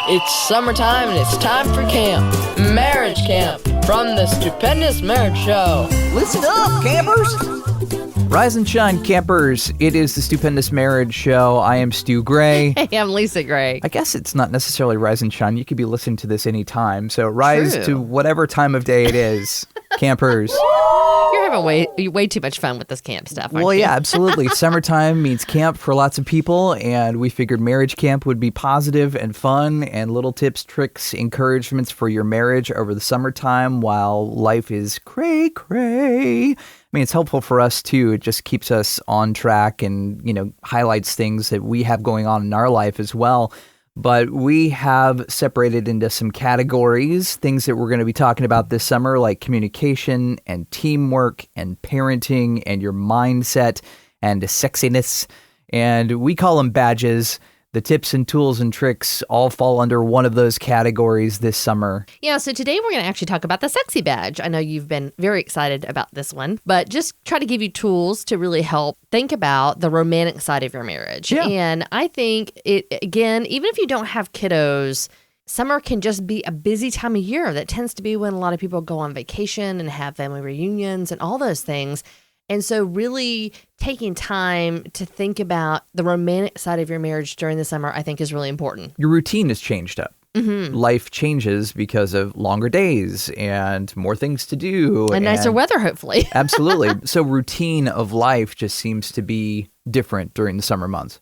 It's summertime and it's time for camp. Marriage Camp from the Stupendous Marriage Show. Listen up, campers! Rise and shine, campers. It is the Stupendous Marriage Show. I am Stu Gray. Hey, I'm Lisa Gray. I guess it's not necessarily rise and shine. You could be listening to this anytime. So rise True. to whatever time of day it is, campers. You're having way too much fun with this camp stuff, aren't Well, you? yeah, absolutely. Summertime means camp for lots of people, and we figured marriage camp would be positive and fun, and little tips, tricks, encouragements for your marriage over the summertime while life is cray-cray. I mean, it's helpful for us, too. It just keeps us on track and, highlights things that we have going on in our life as well. But we have separated into some categories, things that we're going to be talking about this summer, like communication and teamwork and parenting and your mindset and sexiness. And we call them badges. The tips and tools and tricks all fall under one of those categories this summer. Yeah, so today we're going to actually talk about the sexy badge. I know you've been very excited about this one, but just try to give you tools to really help think about the romantic side of your marriage. Yeah. And I think again, even if you don't have kiddos, summer can just be a busy time of year. That tends to be when a lot of people go on vacation and have family reunions and all those things. And so really taking time to think about the romantic side of your marriage during the summer, I think is really important. Your routine has changed up. Mm-hmm. Life changes because of longer days and more things to do. And nicer weather, hopefully. Absolutely. So routine of life just seems to be different during the summer months.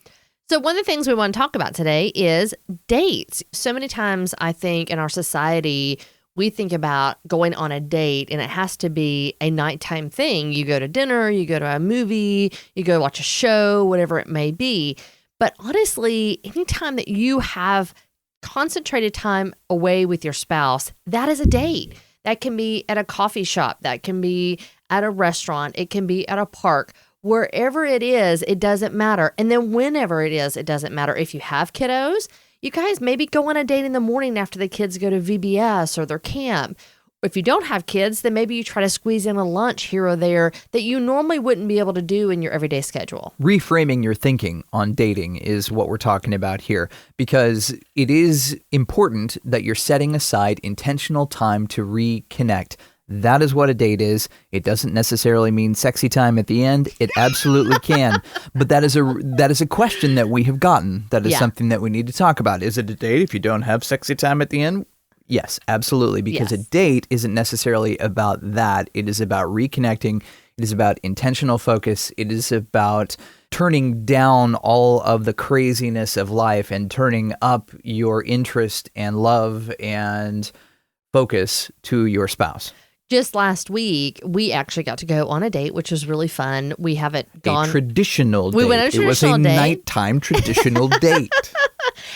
So one of the things we want to talk about today is dates. So many times I think in our society, we think about going on a date and it has to be a nighttime thing. You go to dinner, you go to a movie, you go watch a show, whatever it may be. But honestly, anytime that you have concentrated time away with your spouse, that is a date. That can be at a coffee shop. That can be at a restaurant. It can be at a park. Wherever it is, it doesn't matter. And then whenever it is, it doesn't matter. If you have kiddos, you guys maybe go on a date in the morning after the kids go to VBS or their camp. If you don't have kids, then maybe you try to squeeze in a lunch here or there that you normally wouldn't be able to do in your everyday schedule. Reframing your thinking on dating is what we're talking about here, because it is important that you're setting aside intentional time to reconnect. That is what a date is. It doesn't necessarily mean sexy time at the end. It absolutely can. But that is a question that we have gotten. That is something that we need to talk about. Is it a date if you don't have sexy time at the end? Yes, absolutely. Because a date isn't necessarily about that. It is about reconnecting. It is about intentional focus. It is about turning down all of the craziness of life and turning up your interest and love and focus to your spouse. Just last week, we actually got to go on a date, which was really fun. We haven't gone... A traditional date. We went on a traditional date. It was a nighttime traditional date.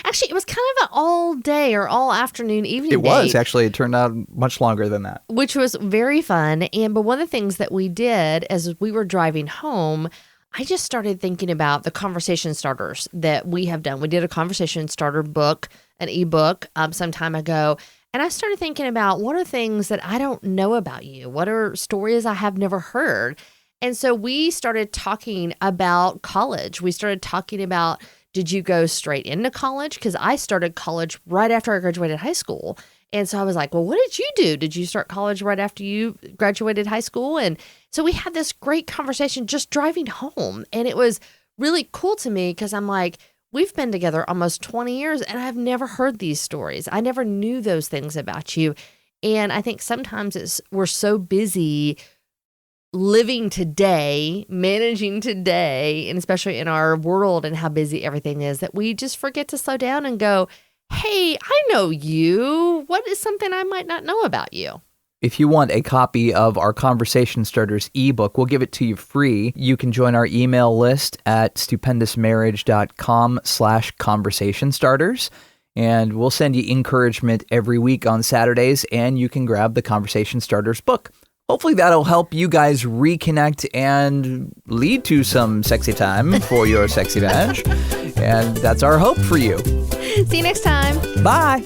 Actually, it was kind of an all day or all afternoon evening It was, actually. It turned out much longer than that. Which was very fun. But one of the things that we did as we were driving home, I just started thinking about the conversation starters that we have done. We did a conversation starter book, an ebook some time ago. And I started thinking about what are things that I don't know about you? What are stories I have never heard? And so we started talking about college. We started talking about, did you go straight into college? Because I started college right after I graduated high school. And so I was like, well, what did you do? Did you start college right after you graduated high school? And so we had this great conversation just driving home. And it was really cool to me because I'm like, we've been together almost 20 years and I've never heard these stories. I never knew those things about you. And I think sometimes we're so busy living today, managing today, and especially in our world and how busy everything is, that we just forget to slow down and go, hey, I know you. What is something I might not know about you? If you want a copy of our Conversation Starters ebook, we'll give it to you free. You can join our email list at stupendousmarriage.com/conversation starters. And we'll send you encouragement every week on Saturdays, and you can grab the Conversation Starters book. Hopefully that'll help you guys reconnect and lead to some sexy time for your sexy badge. And that's our hope for you. See you next time. Bye.